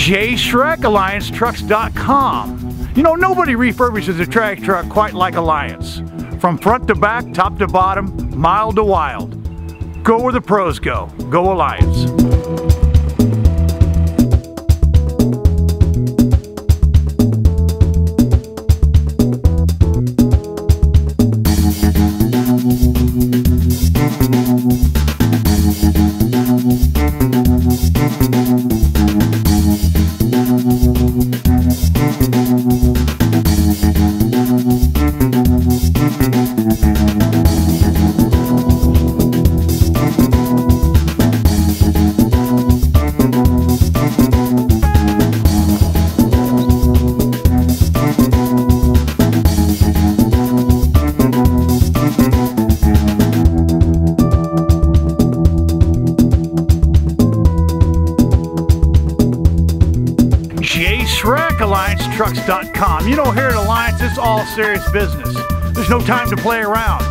JShrekAllianceTrucks.com. You know, nobody refurbishes a trash truck quite like Alliance. From front to back, top to bottom, mild to wild. Go where the pros go. Go Alliance. JShrekAllianceTrucks.com. You know, here at Alliance, it's all serious business. There's no time to play around.